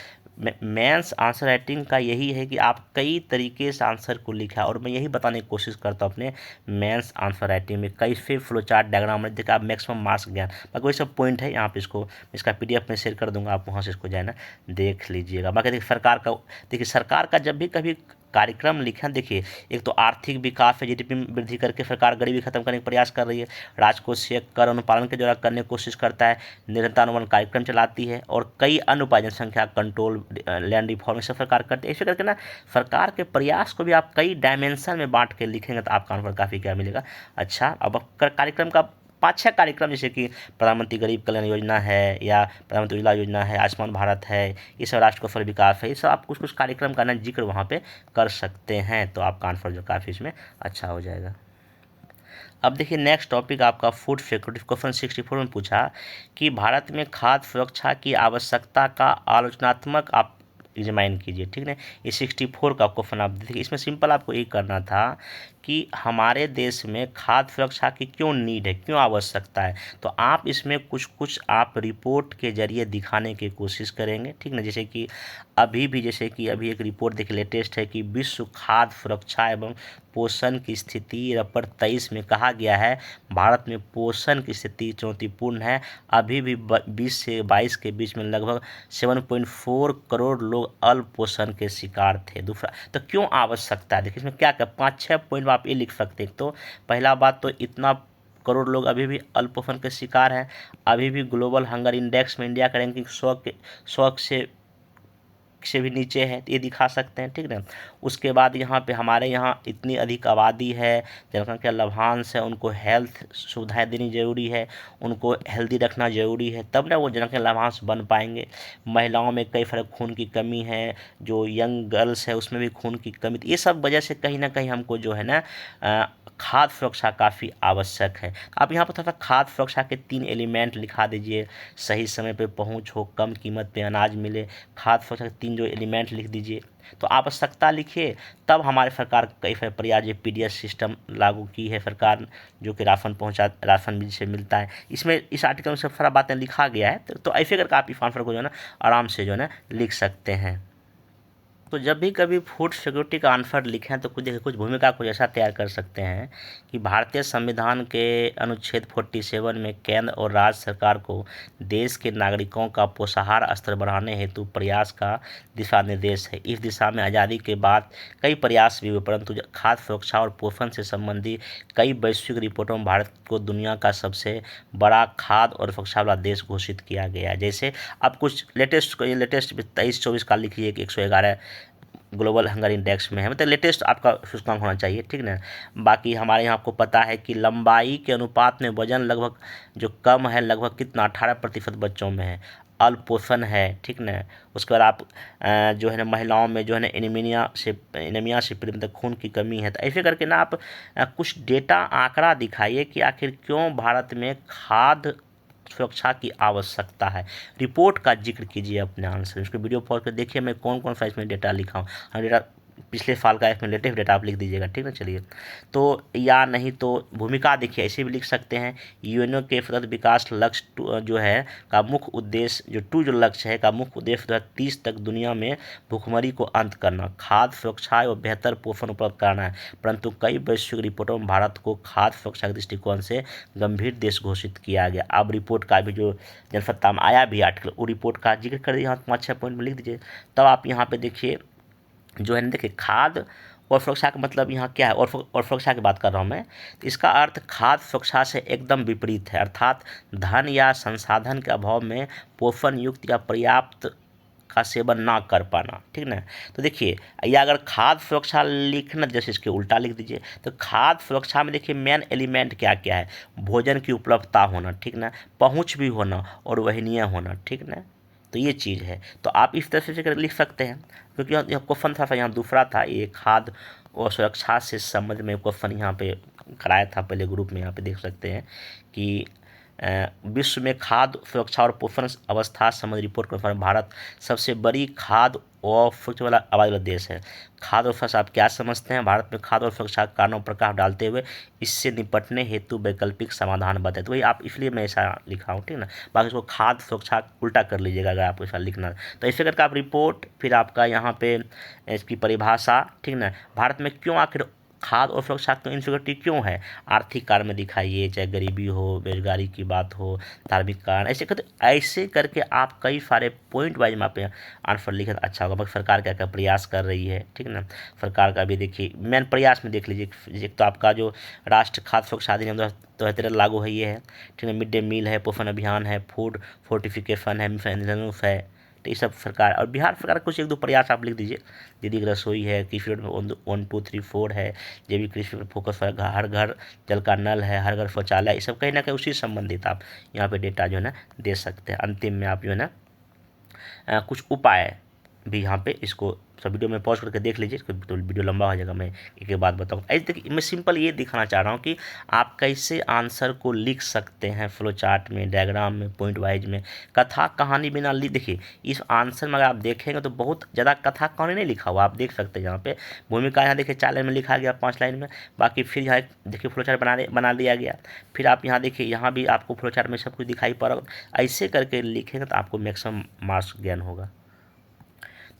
मेंस आंसर राइटिंग का यही है कि आप कई तरीके से आंसर को लिखा, और मैं यही बताने की कोशिश करता हूँ अपने मेंस आंसर राइटिंग में कैसे फ्लोचार्ट डायग्राम में देखिए आप मैक्सिमम मार्क्स ज्ञान। बाकी वही सब पॉइंट है यहाँ पे, इसको इसका पीडीएफ में शेयर कर दूंगा, आप वहाँ से इसको जाए ना देख लीजिएगा। बाकी देखिए सरकार का जब भी कभी कार्यक्रम लिखें, देखिए एक तो आर्थिक विकास है, जीडीपी में वृद्धि करके सरकार गरीबी खत्म करने का प्रयास कर रही है, राजकोषीय कर अनुपालन के द्वारा करने की कोशिश करता है, निरंतरानुमान कार्यक्रम चलाती है, और कई अन्य उपाय जनसंख्या कंट्रोल, लैंड रिफॉर्म सब सरकार करती है। ऐसे करके ना सरकार के प्रयास को भी आप कई डायमेंशन में बांट के लिखेंगे तो आपका आंसर काफ़ी क्या मिलेगा, अच्छा। अब कार्यक्रम का 5-6 कार्यक्रम जैसे कि प्रधानमंत्री गरीब कल्याण योजना है, या प्रधानमंत्री उज्ज्वला योजना है, आयुष्मान भारत है, ये सब राष्ट्र कौशल विकास है, ये सब आप कुछ कुछ कार्यक्रम का ना जिक्र वहाँ पे कर सकते हैं, तो आपका आंसर जो काफ़ी इसमें अच्छा हो जाएगा। अब देखिए नेक्स्ट टॉपिक आपका फूड सिक्योरिटी। क्वेश्चन 64 में पूछा कि भारत में खाद्य सुरक्षा की आवश्यकता का आलोचनात्मक आप एग्जामाइन कीजिए, ठीक है। ये 64 का क्वेश्चन आप देखिए, इसमें सिंपल आपको ये करना था कि हमारे देश में खाद्य सुरक्षा की क्यों नीड है, क्यों आवश्यकता है। तो आप इसमें कुछ कुछ आप रिपोर्ट के जरिए दिखाने की कोशिश करेंगे, ठीक ना। जैसे कि अभी एक रिपोर्ट देखिए लेटेस्ट है कि विश्व खाद्य सुरक्षा एवं पोषण की स्थिति रपट 23 में कहा गया है भारत में पोषण की स्थिति चुनौतीपूर्ण है। अभी भी 20 से 22 के बीच में लगभग 7.4 करोड़ लोग अल्प पोषण के शिकार थे। दूसरा, तो क्यों आवश्यकता है, देखिए इसमें क्या क्या 5-6 पॉइंट आप ये लिख सकते हैं। तो पहला बात तो इतना करोड़ लोग अभी भी अल्प पोषण के शिकार हैं। अभी भी ग्लोबल हंगर इंडेक्स में इंडिया का रैंकिंग 100 से भी नीचे है, ये दिखा सकते हैं, ठीक ना। उसके बाद यहाँ पे हमारे यहाँ इतनी अधिक आबादी है, जनसंख्या लाभांश है, उनको हेल्थ सुविधाएं देनी जरूरी है, उनको हेल्दी रखना जरूरी है, तब ना वो जनसंख्या लाभांश बन पाएंगे। महिलाओं में कई फर्क खून की कमी है, जो यंग गर्ल्स है उसमें भी खून की कमी, तो ये सब वजह से कहीं ना कहीं हमको जो है ना खाद्य सुरक्षा काफ़ी आवश्यक है। आप यहाँ पर थोड़ा सा खाद्य सुरक्षा के 3 एलिमेंट लिखा दीजिए। सही समय पे पहुँच हो, कम कीमत पे अनाज मिले, खाद्य सुरक्षा के 3 जो एलिमेंट लिख दीजिए। तो आवश्यकता लिखिए, तब हमारे सरकार कई सारे प्रयास जो पीडीएस सिस्टम लागू की है सरकार, जो कि राशन भी से मिलता है। इसमें इस आर्टिकल में सब सारा बातें लिखा गया है। तो ऐसे करके आप इस आंसर को जो है ना आराम से जो है ना लिख सकते हैं। तो जब भी कभी फूड सिक्योरिटी का आंसर लिखें तो कुछ भूमिका कुछ ऐसा तैयार कर सकते हैं कि भारतीय संविधान के अनुच्छेद 47 में केंद्र और राज्य सरकार को देश के नागरिकों का पोषाहार स्तर बढ़ाने हेतु प्रयास का दिशा निर्देश है। इस दिशा में आज़ादी के बाद कई प्रयास भी हुए, परंतु खाद्य सुरक्षा और पोषण से संबंधित कई वैश्विक रिपोर्टों में भारत को दुनिया का सबसे बड़ा खाद्य और सुरक्षा वाला देश घोषित किया गया। जैसे अब कुछ लेटेस्ट 23-24 का लिखिए कि 111 ग्लोबल हंगर इंडेक्स में है, मतलब लेटेस्ट आपका सूचकांक होना चाहिए, ठीक ना। बाकी हमारे यहाँ आपको पता है कि लंबाई के अनुपात में वजन लगभग जो कम है, लगभग कितना 18% बच्चों में है, अल्प पोषण है, ठीक ना। उसके बाद आप जो है ना महिलाओं में जो है ना एनीमिया से पीड़ित, मतलब खून की कमी है। तो ऐसे करके ना आप कुछ डेटा आंकड़ा दिखाइए कि आखिर क्यों भारत में खाद्य सुरक्षा की आवश्यकता है। रिपोर्ट का जिक्र कीजिए अपने आंसर, उसको वीडियो पॉज कर देखिए मैं कौन कौन सा इसमें डेटा लिखा हूँ। डेटा पिछले साल का इसमें लेटेस्ट डेटा आप लिख दीजिएगा, ठीक ना। चलिए, तो या नहीं तो भूमिका देखिए ऐसे भी लिख सकते हैं। यूएनओ के सतत विकास लक्ष्य जो है का मुख्य उद्देश्य जो लक्ष्य है का मुख्य उद्देश्य 2030 तक दुनिया में भूखमरी को अंत करना, खाद्य सुरक्षा और बेहतर पोषण उपलब्ध कराना है। परंतु कई वैश्विक रिपोर्टों में भारत को खाद्य सुरक्षा के दृष्टिकोण से गंभीर देश घोषित किया गया। अब रिपोर्ट का भी जो जनसत्ता में आया भी आर्टिकल, वो रिपोर्ट का जिक्र कर दिया, 5-6 पॉइंट में लिख दीजिए। तब आप यहाँ पे देखिए जो है ना, देखिए खाद्य और सुरक्षा का मतलब यहाँ क्या है, और सुरक्षा की बात कर रहा हूँ मैं, तो इसका अर्थ खाद्य सुरक्षा से एकदम विपरीत है, अर्थात धन या संसाधन के अभाव में पोषण युक्त या पर्याप्त का सेवन ना कर पाना, ठीक ना। तो देखिए, या अगर खाद्य सुरक्षा लिखना जैसे इसके उल्टा लिख दीजिए। तो खाद्य सुरक्षा में देखिए मेन एलिमेंट क्या क्या है, भोजन की उपलब्धता होना, ठीक ना, पहुँच भी होना और वहनीय होना, ठीक ना। तो ये चीज़ है, तो आप इस तरह से लिख सकते हैं। क्योंकि यह क्वेश्चन था यहाँ दूसरा था, ये खाद्य और सुरक्षा से संबंध में क्वेश्चन यहाँ पे कराया था पहले ग्रुप में। यहाँ पे देख सकते हैं कि विश्व में खाद्य सुरक्षा और पोषण अवस्था संबंधी रिपोर्ट के अनुसार भारत सबसे बड़ी खाद्य और सुरक्षा वाला आबादी वाला देश है। खाद्य और सुरक्षा आप क्या समझते हैं, भारत में खाद्य और सुरक्षा कारणों पर प्रकाश डालते हुए इससे निपटने हेतु वैकल्पिक समाधान बताए। तो वही आप, इसलिए मैं ऐसा लिखा हूँ, ठीक ना। बाकी इसको खाद्य सुरक्षा उल्टा कर लीजिएगा अगर आपको ऐसा लिखना। तो ऐसे करके आप रिपोर्ट, फिर आपका यहाँ पे इसकी परिभाषा, ठीक ना, भारत में क्यों आखिर खाद्य और सुरक्षा की इनसिक्योरिटी क्यों है, आर्थिक कारण में दिखाइए, चाहे गरीबी हो, बेरोजगारी की बात हो, धार्मिक कारण, ऐसे करके आप कई सारे पॉइंट वाइज में आप आंसर लिखें अच्छा होगा। सरकार क्या क्या प्रयास कर रही है, ठीक ना। सरकार का भी देखिए मेन प्रयास में देख लीजिए, एक तो आपका जो राष्ट्रीय खाद्य सुरक्षा अधिनियम 2013 लागू है, ये है, ठीक है। मिड डे मील है, पोषण अभियान है, फूड फोर्टिफिकेशन है, मिशन इंद्रधनुष है। तो ये सब सरकार और बिहार सरकार कुछ 1-2 प्रयास आप लिख दीजिए। दीदी रसोई है, कृषि 1, 2, 3, 4 है, जैविक कृषि पर फोकस है, हर घर जल का नल है, हर घर शौचालय, ये सब कहीं ना कहीं उसी संबंधित आप यहाँ पे डेटा जो है ना दे सकते हैं। अंतिम में आप जो है ना कुछ उपाय भी यहाँ पे इसको सब वीडियो में पॉज करके देख लीजिए, तो वीडियो लंबा हो जाएगा, मैं एक एक बात बताऊँ। ऐसे देखिए, मैं सिंपल ये दिखाना चाह रहा हूँ कि आप कैसे आंसर को लिख सकते हैं फ्लो चार्ट में, डायग्राम में, पॉइंट वाइज में, कथा कहानी बिना लिख। देखिए इस आंसर में अगर आप देखेंगे तो बहुत ज़्यादा कथा कहानी नहीं लिखा हुआ, आप देख सकते हैं यहाँ पे भूमिका, यहाँ देखिए 4 लाइन में लिखा गया, 5 लाइन में, बाकी फिर यहाँ देखिए फ्लो चार्ट बना दिया गया। फिर आप यहाँ देखिए, यहाँ भी आपको फ्लो चार्ट में सब कुछ दिखाई पड़ रहा है। ऐसे करके लिखेंगे तो आपको मैक्सिमम मार्क्स ज्ञान होगा।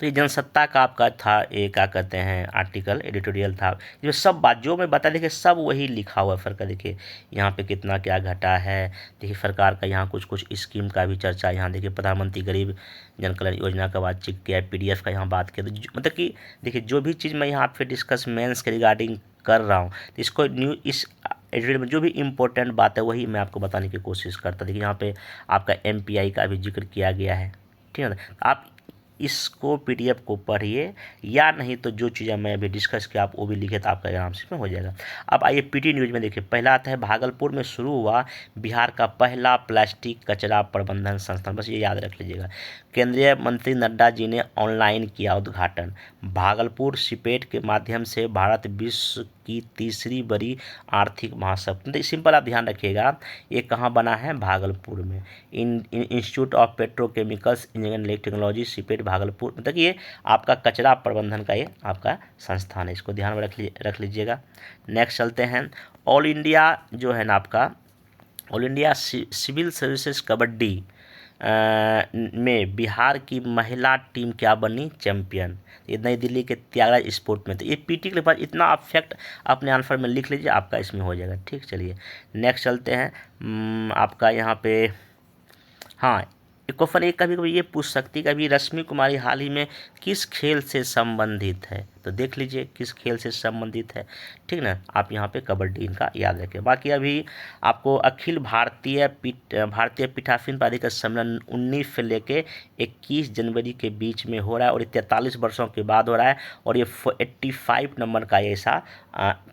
तो ये जनसत्ता का आपका था, ये क्या कहते हैं आर्टिकल, एडिटोरियल था, ये सब बात जो मैं बता, देखिए सब वही लिखा हुआ है। फर्क देखिए यहाँ पे कितना क्या घटा है, देखिए सरकार का यहाँ कुछ कुछ स्कीम का भी चर्चा, यहाँ देखिए प्रधानमंत्री गरीब जन कल्याण योजना का बातचीत किया, PDF का यहाँ बात किया। तो मतलब कि देखिए जो भी चीज़ मैं यहाँ पे डिस्कस मेंस के रिगार्डिंग कर रहा हूँ, तो इसको इस एडिटोरियल में जो भी इम्पोर्टेंट बात है वही मैं आपको बताने की कोशिश करता। देखिए यहाँ पे आपका MPI का भी जिक्र किया गया है, ठीक है ना। आप इसको PDF को पढ़िए, या नहीं तो जो चीज़ें मैं अभी डिस्कस किया आप वो भी लिखे तो आपका आराम से हो जाएगा। अब आइए PT न्यूज़ में देखिए, पहला आता है भागलपुर में शुरू हुआ बिहार का पहला प्लास्टिक कचरा प्रबंधन संस्थान, बस ये याद रख लीजिएगा। केंद्रीय मंत्री नड्डा जी ने ऑनलाइन किया उद्घाटन। भागलपुर सिपेट के माध्यम से भारत विश्व की तीसरी बड़ी आर्थिक महाशक्ति, तो सिंपल आप ध्यान रखिएगा, ये कहाँ बना है, भागलपुर में। Institute of petrochemicals engineering technology CIPET Bhagalpur, मतलब ये आपका कचरा प्रबंधन का ये आपका संस्थान है, इसको ध्यान में रख लीजिएगा। नेक्स्ट चलते हैं, ऑल इंडिया जो है ना आपका, all India civil services kabaddi में बिहार की महिला टीम क्या बनी, चैंपियन। ये नई दिल्ली के त्यागराज स्पोर्ट में। तो ये PT के पास इतना आप फैक्ट अपने आंसर में लिख लीजिए, आपका इसमें हो जाएगा, ठीक। चलिए नेक्स्ट चलते हैं, आपका यहाँ पे हाँ, एक क्वेश्चन एक कभी कभी ये पूछ सकती है, कभी रश्मि कुमारी हाल ही में किस खेल से संबंधित है, तो देख लीजिए किस खेल से संबंधित है, ठीक ना। आप यहाँ पे कबड्डी इनका याद रखें। बाकी अभी आपको अखिल भारतीय पीठासीन प्राधिकरण सम्मेलन 19 से लेके 21 जनवरी के बीच में हो रहा है, और ये 43 वर्षों के बाद हो रहा है, और ये 85 नंबर का ऐसा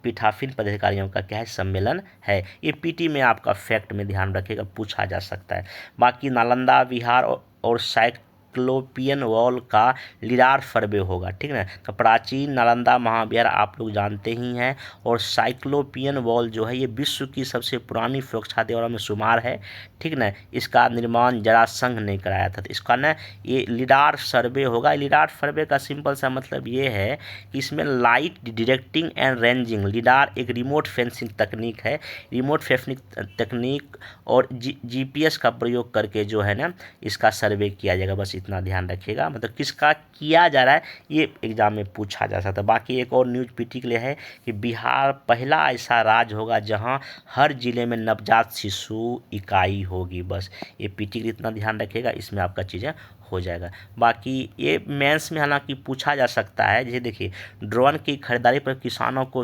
पीठासीन पदाधिकारियों का क्या है, सम्मेलन है। ये PT में आपका फैक्ट में ध्यान रखिएगा, पूछा जा सकता है। बाकी नालंदा विहार और साइक्लोपियन वॉल का लीडार सर्वे होगा, ठीक है ना। तो प्राचीन नालंदा महाविहार आप लोग जानते ही हैं, और साइक्लोपियन वॉल जो है ये विश्व की सबसे पुरानी सुरक्षा दीवारों में शुमार है, ठीक ना। इसका निर्माण जरासंघ ने कराया था। तो इसका ना ये लीडार सर्वे होगा। लीडार सर्वे का सिंपल सा मतलब ये है कि इसमें लाइट डिटेक्टिंग एंड रेंजिंग, लीडार एक रिमोट फेंसिंग तकनीक है, रिमोट फेंसिंग तकनीक और GPS का प्रयोग करके जो है ना इसका सर्वे किया जाएगा, बस इतना ध्यान रखिएगा। मतलब किसका किया जा रहा है ये एग्जाम में पूछा जा सकता है। बाकी एक और न्यूज़ PT के लिए है कि बिहार पहला ऐसा राज्य होगा जहां हर जिले में नवजात शिशु इकाई होगी, बस ये PT के लिए इतना ध्यान रखिएगा, इसमें आपका चीज़ें हो जाएगा। बाकी ये मेंस में हालांकि पूछा जा सकता है, जैसे देखिए ड्रोन की खरीदारी पर किसानों को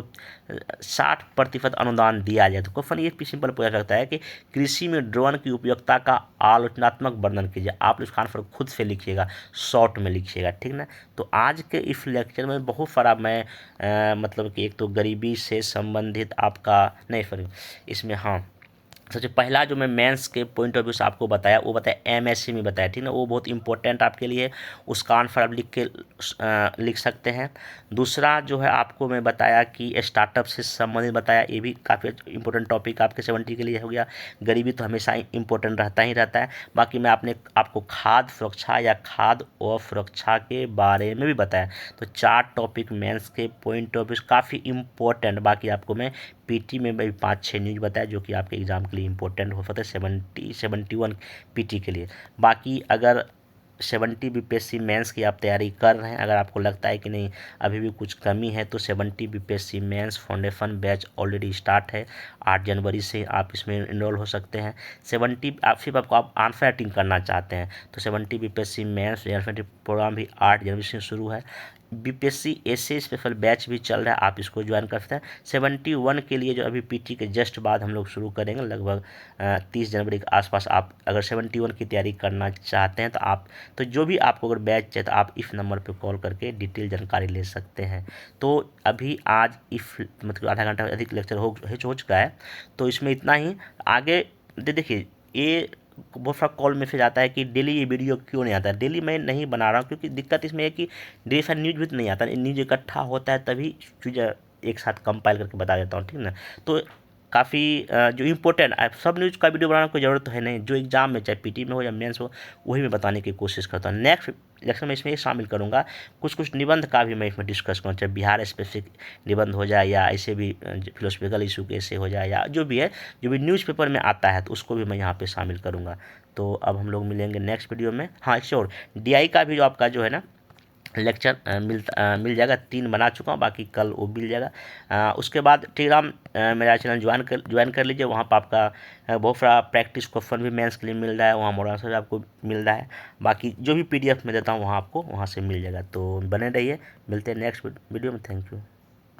60% अनुदान दिया जाए, तो क्वेश्चन ये सिंपल पूछा सकता है कि कृषि में ड्रोन की उपयोगिता का आलोचनात्मक वर्णन कीजिए। आप इस आंसर खुद से लिखिएगा, शॉर्ट में लिखिएगा, ठीक ना। तो आज के इस लेक्चर में बहुत सारा मैं मतलब कि एक तो गरीबी से संबंधित आपका नहीं, सॉरी इसमें हाँ सबसे पहला जो मैं मेंस के पॉइंट ऑफ व्यू से आपको बताया वो बताया MSc में बताया, ठीक ना, वो बहुत इंपॉर्टेंट आपके लिए, उसका आंसर आप लिख सकते हैं। दूसरा जो है आपको मैं बताया कि स्टार्टअप से संबंधित बताया, ये भी काफ़ी इंपॉर्टेंट टॉपिक आपके 70 के लिए हो गया। गरीबी तो हमेशा इंपॉर्टेंट रहता ही रहता है। बाकी मैं आपको खाद्य सुरक्षा या खाद्य और सुरक्षा के बारे में भी बताया। तो 4 टॉपिक मेंस के पॉइंट ऑफ व्यू काफ़ी इंपॉर्टेंट। बाकी आपको मैं PT में भी 5-6 न्यूज़ बताया जो कि आपके एग्जाम के लिए इंपॉर्टेंट हो सकता है 71 PT के लिए। बाकी अगर 70 BPSC मेंस की आप तैयारी कर रहे हैं, अगर आपको लगता है कि नहीं अभी भी कुछ कमी है, तो 70 BPSC mains foundation batch already start है। 8 जनवरी से आप इसमें इनरोल हो सकते हैं। 70 आप सिर्फ आप आंसर राइटिंग करना चाहते हैं तो 70 BPSC मेंस प्रोग्राम भी 8 जनवरी से शुरू है। BPSC ऐसे स्पेशल बैच भी चल रहा है, आप इसको ज्वाइन कर सकते हैं। 71 के लिए जो अभी PT के जस्ट बाद हम लोग शुरू करेंगे, लगभग 30 जनवरी के आसपास। आप अगर 71 की तैयारी करना चाहते हैं तो जो भी आपको अगर बैच चाहिए तो आप इस नंबर पे कॉल करके डिटेल जानकारी ले सकते हैं। तो अभी आज इस मतलब आधा घंटा अधिक लेक्चर हो चुका है, तो इसमें इतना ही। आगे देखिए ये बहुत सारा कॉल मैसेज आता है कि डेली ये वीडियो क्यों नहीं आता है। डेली मैं नहीं बना रहा हूँ क्योंकि दिक्कत इसमें है कि ढेर सारा न्यूज़ भी तो नहीं आता, न्यूज़ इकट्ठा होता है तभी चीज़ें एक साथ कंपाइल करके बता देता हूँ, ठीक ना। तो काफ़ी जो इम्पोर्टेंट सब न्यूज़ का वीडियो बनाने की ज़रूरत तो है नहीं, जो एग्जाम में चाहे पीटी में हो या मेंस हो वही मैं बताने की कोशिश करता हूँ। नेक्स्ट लेक्चर में इसमें ये शामिल करूँगा, कुछ निबंध का भी मैं इसमें डिस्कस करूँ, चाहे बिहार स्पेसिफिक निबंध हो जाए या ऐसे भी फिलोसफिकल इशू के ऐसे हो जाए, या जो भी है जो भी न्यूज़पेपर में आता है तो उसको भी मैं यहाँ पे शामिल करूँगा। तो अब हम लोग मिलेंगे नेक्स्ट वीडियो में। हाँ, एक और डीआई का भी जो आपका जो है ना लेक्चर मिल जाएगा, 3 बना चुका हूँ, बाकी कल वो मिल जाएगा। उसके बाद टेलीग्राम मेरा चैनल ज्वाइन कर लीजिए, वहाँ पर आपका बहुत सारा प्रैक्टिस क्वेश्चन भी मेंस के लिए मिल रहा है, वहाँ मॉडल आंसर आपको मिल रहा है, बाकी जो भी पीडीएफ में देता हूँ वहाँ आपको वहाँ से मिल जाएगा। तो बने रहिए, मिलते हैं नेक्स्ट वीडियो में। Thank you.